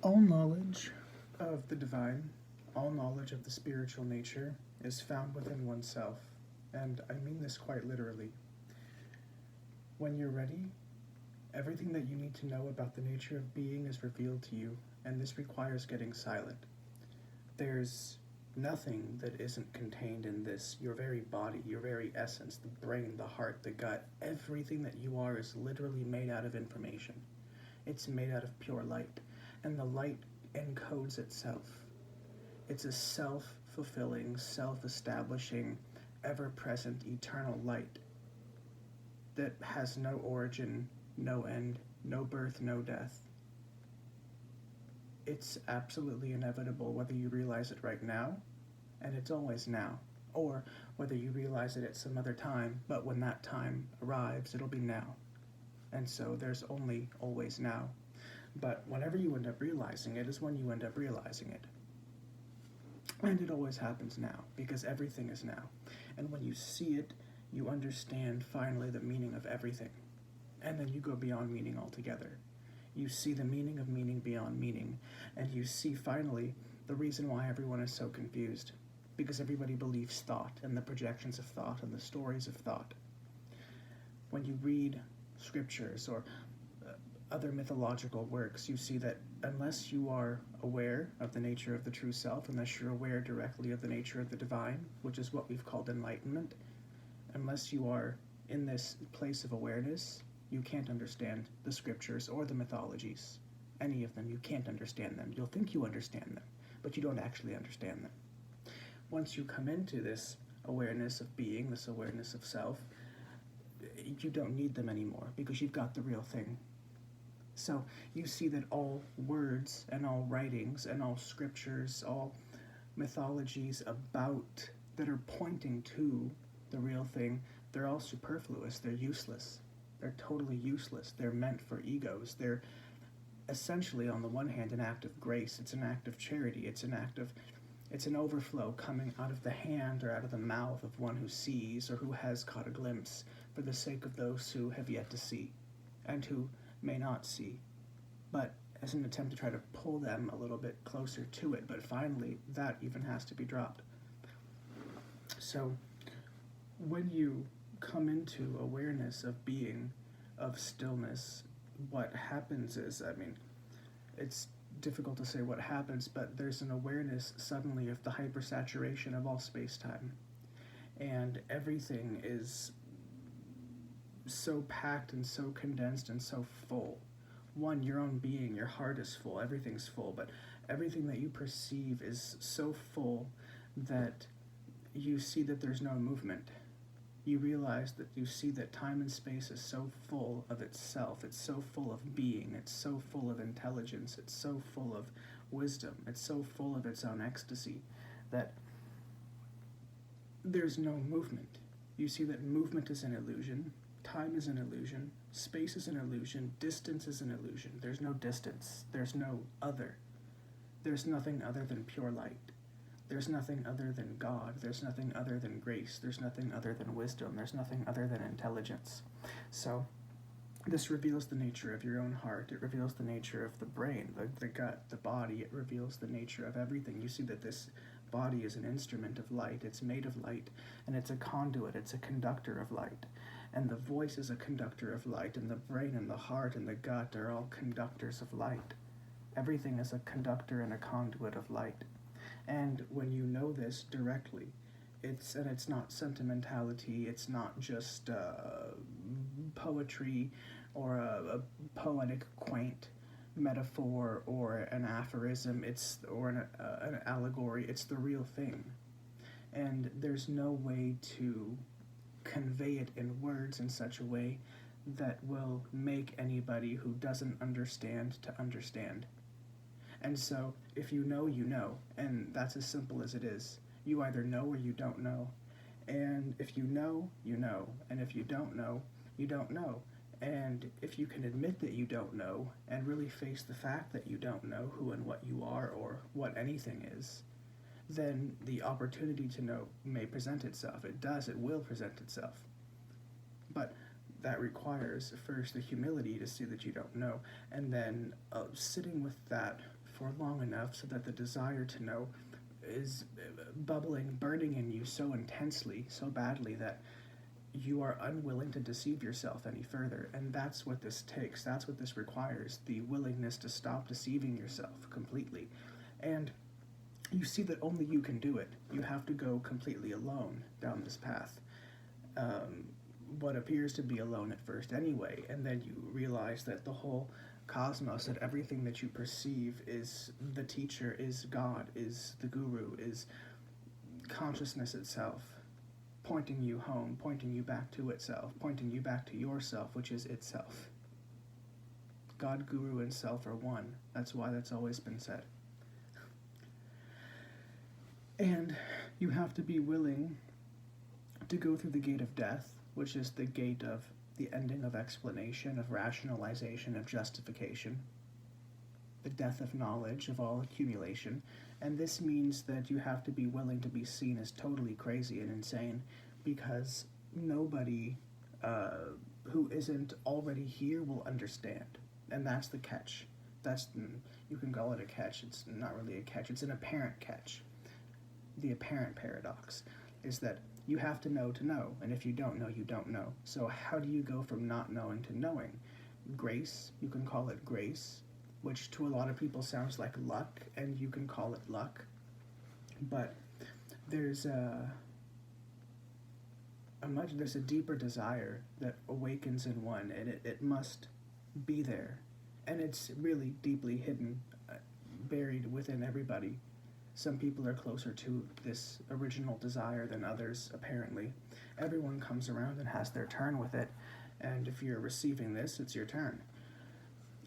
All knowledge of the divine, all knowledge of the spiritual nature is found within oneself, and I mean this quite literally. When you're ready, everything that you need to know about the nature of being is revealed to you, and this requires getting silent. There's nothing that isn't contained in this. Your very body, your very essence, the brain, the heart, the gut, everything that you are is literally made out of information. It's made out of pure light, and the light encodes itself. It's a self fulfilling, self establishing, ever present, eternal light that has no origin, no end, no birth, no death. It's absolutely inevitable whether you realize it right now, and it's always now, or whether you realize it at some other time, but when that time arrives, it'll be now. And so there's only always now. But whenever you end up realizing it is when you end up realizing it. And it always happens now, because everything is now. And when you see it, you understand finally the meaning of everything. And then you go beyond meaning altogether. You see the meaning of meaning beyond meaning, and you see finally the reason why everyone is so confused. Because everybody believes thought, and the projections of thought, and the stories of thought. When you read scriptures or other mythological works, you see that unless you are aware of the nature of the true self, unless you're aware directly of the nature of the divine, which is what we've called enlightenment, unless you are in this place of awareness, you can't understand the scriptures or the mythologies. Any of them, you can't understand them. You'll think you understand them, but you don't actually understand them. Once you come into this awareness of being, this awareness of self, you don't need them anymore because you've got the real thing. So you see that all words and all writings and all scriptures, all mythologies about that are pointing to the real thing, they're all superfluous, they're useless. They're totally useless. They're meant for egos. They're essentially, on the one hand, an act of grace. It's an act of charity. It's an overflow coming out of the hand or out of the mouth of one who sees or who has caught a glimpse for the sake of those who have yet to see and who may not see, but as an attempt to try to pull them a little bit closer to it. But finally, that even has to be dropped. So when you come into awareness of being, of stillness, what happens is, it's difficult to say what happens, but there's an awareness suddenly of the hypersaturation of all space-time. And everything is so packed and so condensed and so full. One, your own being, your heart is full, everything's full, but everything that you perceive is so full that you see that there's no movement. You realize that you see that time and space is so full of itself, it's so full of being, it's so full of intelligence, it's so full of wisdom, it's so full of its own ecstasy that there's no movement. You see that movement is an illusion, time is an illusion, space is an illusion, distance is an illusion. There's no distance, there's no other. There's nothing other than pure light. There's nothing other than God. There's nothing other than grace. There's nothing other than wisdom. There's nothing other than intelligence. So this reveals the nature of your own heart. It reveals the nature of the brain, the gut, the body. It reveals the nature of everything. You see that this body is an instrument of light. It's made of light, and it's a conduit. It's a conductor of light. And the voice is a conductor of light, and the brain and the heart and the gut are all conductors of light. Everything is a conductor and a conduit of light. And when you know this directly, it's not sentimentality, it's not just poetry or a poetic, quaint metaphor or an aphorism, or an allegory, it's the real thing. And there's no way to convey it in words in such a way that will make anybody who doesn't understand to understand. And so, if you know, you know, and that's as simple as it is. You either know or you don't know. And if you know, you know. And if you don't know, you don't know. And if you can admit that you don't know, and really face the fact that you don't know who and what you are or what anything is, then the opportunity to know may present itself. It does, it will present itself. But that requires first the humility to see that you don't know, and then sitting with that for long enough so that the desire to know is bubbling, burning in you so intensely, so badly, that you are unwilling to deceive yourself any further. And that's what this takes. That's what this requires, the willingness to stop deceiving yourself completely. And you see that only you can do it. You have to go completely alone down this path. What appears to be alone at first anyway, and then you realize that the whole cosmos, that everything that you perceive is the teacher, is God, is the guru, is consciousness itself, pointing you home, pointing you back to itself, pointing you back to yourself, which is itself. God, guru, and self are one. That's why that's always been said. And you have to be willing to go through the gate of death, which is the gate of the ending of explanation, of rationalization, of justification, the death of knowledge, of all accumulation. And this means that you have to be willing to be seen as totally crazy and insane, because nobody who isn't already here will understand. And that's the catch. You can call it a catch. It's not really a catch. It's an apparent catch. The apparent paradox is that you have to know, and if you don't know, you don't know. So how do you go from not knowing to knowing? Grace, you can call it grace, which to a lot of people sounds like luck, and you can call it luck. But there's a deeper desire that awakens in one, and it must be there. And it's really deeply hidden, buried within everybody. Some people are closer to this original desire than others, apparently. Everyone comes around and has their turn with it, and if you're receiving this, it's your turn.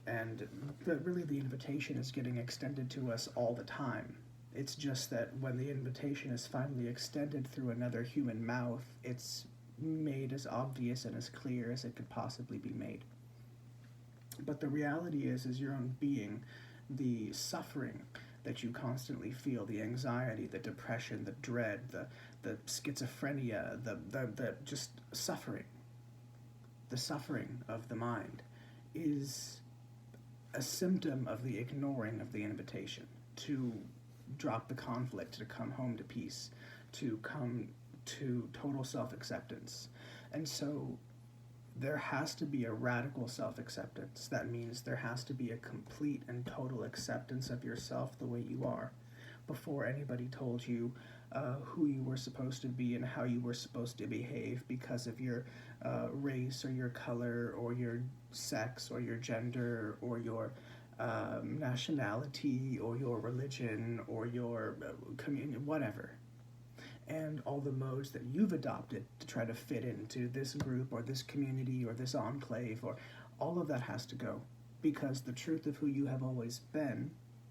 But really the invitation is getting extended to us all the time. It's just that when the invitation is finally extended through another human mouth, it's made as obvious and as clear as it could possibly be made. But the reality is your own being, the suffering that you constantly feel, the anxiety, the depression, the dread, the schizophrenia, the just suffering, the suffering of the mind, is a symptom of the ignoring of the invitation to drop the conflict, to come home to peace, to come to total self-acceptance. And so there has to be a radical self-acceptance. That means there has to be a complete and total acceptance of yourself the way you are, before anybody told you who you were supposed to be and how you were supposed to behave because of your race or your color or your sex or your gender or your nationality or your religion or your communion, whatever. And all the modes that you've adopted to try to fit into this group or this community or this enclave, or all of that has to go, because the truth of who you have always been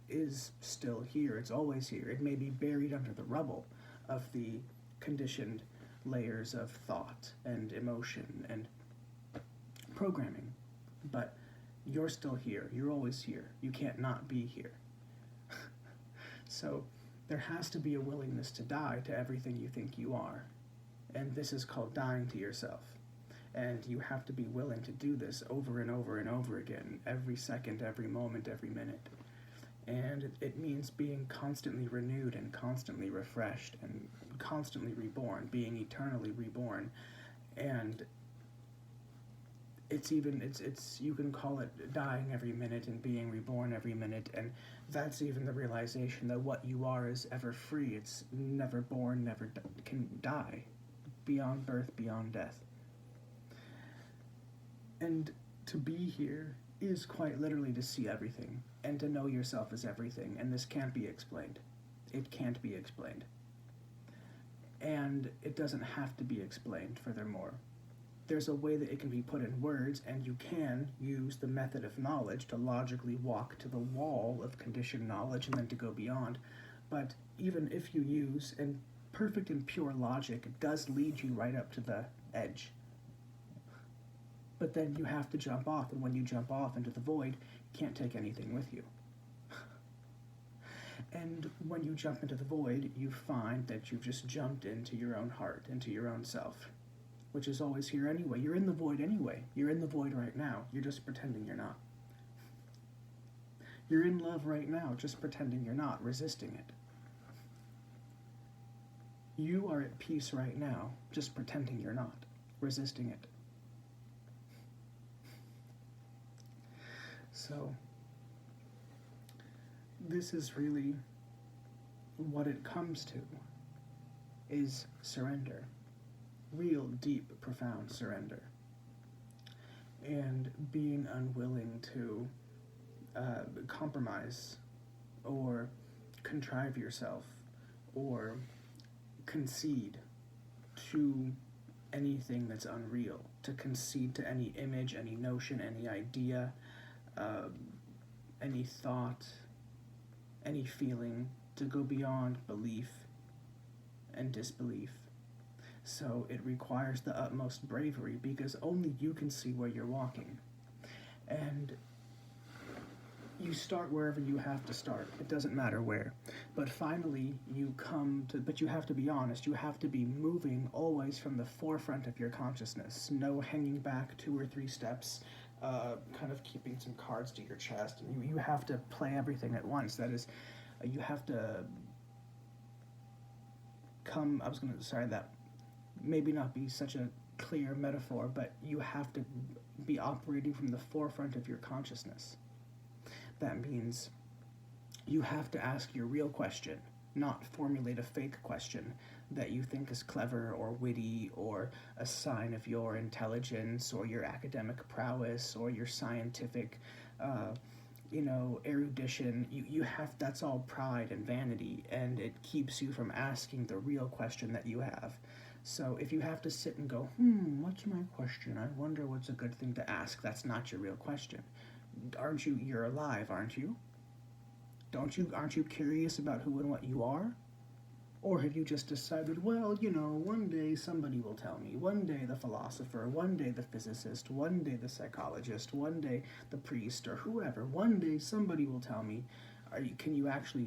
is still here. It's always here. It may be buried under the rubble of the conditioned layers of thought and emotion and programming, but you're still here. You're always here. You can't not be here. So there has to be a willingness to die to everything you think you are. And this is called dying to yourself. And you have to be willing to do this over and over and over again, every second, every moment, every minute. And it means being constantly renewed and constantly refreshed and constantly reborn, being eternally reborn. And it's you can call it dying every minute and being reborn every minute, and that's even the realization that what you are is ever free. It's never born, never can die, beyond birth, beyond death. And to be here is quite literally to see everything and to know yourself as everything, and this can't be explained. It can't be explained. And it doesn't have to be explained, furthermore. There's a way that it can be put in words, and you can use the method of knowledge to logically walk to the wall of conditioned knowledge and then to go beyond. But even if you use, and perfect and pure logic does lead you right up to the edge. But then you have to jump off, and when you jump off into the void, you can't take anything with you. And when you jump into the void, you find that you've just jumped into your own heart, into your own self, which is always here anyway. You're in the void anyway. You're in the void right now. You're just pretending you're not. You're in love right now, just pretending you're not, resisting it. You are at peace right now, just pretending you're not, resisting it. So, this is really what it comes to, is surrender. Real, deep, profound surrender. And being unwilling to compromise or contrive yourself or concede to anything that's unreal, to concede to any image, any notion, any idea, any thought, any feeling, to go beyond belief and disbelief. So it requires the utmost bravery, because only you can see where you're walking. And you start wherever you have to start. It doesn't matter where. But finally, but you have to be honest. You have to be moving always from the forefront of your consciousness. No hanging back 2 or 3 steps, kind of keeping some cards to your chest. You have to play everything at once. That is, you have to that maybe not be such a clear metaphor, but you have to be operating from the forefront of your consciousness. That means you have to ask your real question, not formulate a fake question that you think is clever or witty or a sign of your intelligence or your academic prowess or your scientific, erudition. You have, that's all pride and vanity, and it keeps you from asking the real question that you have. So if you have to sit and go, what's my question? I wonder what's a good thing to ask. That's not your real question. You're alive, aren't you? Aren't you curious about who and what you are? Or have you just decided, well, one day somebody will tell me. One day the philosopher, one day the physicist, one day the psychologist, one day the priest, or whoever. One day somebody will tell me. Can you actually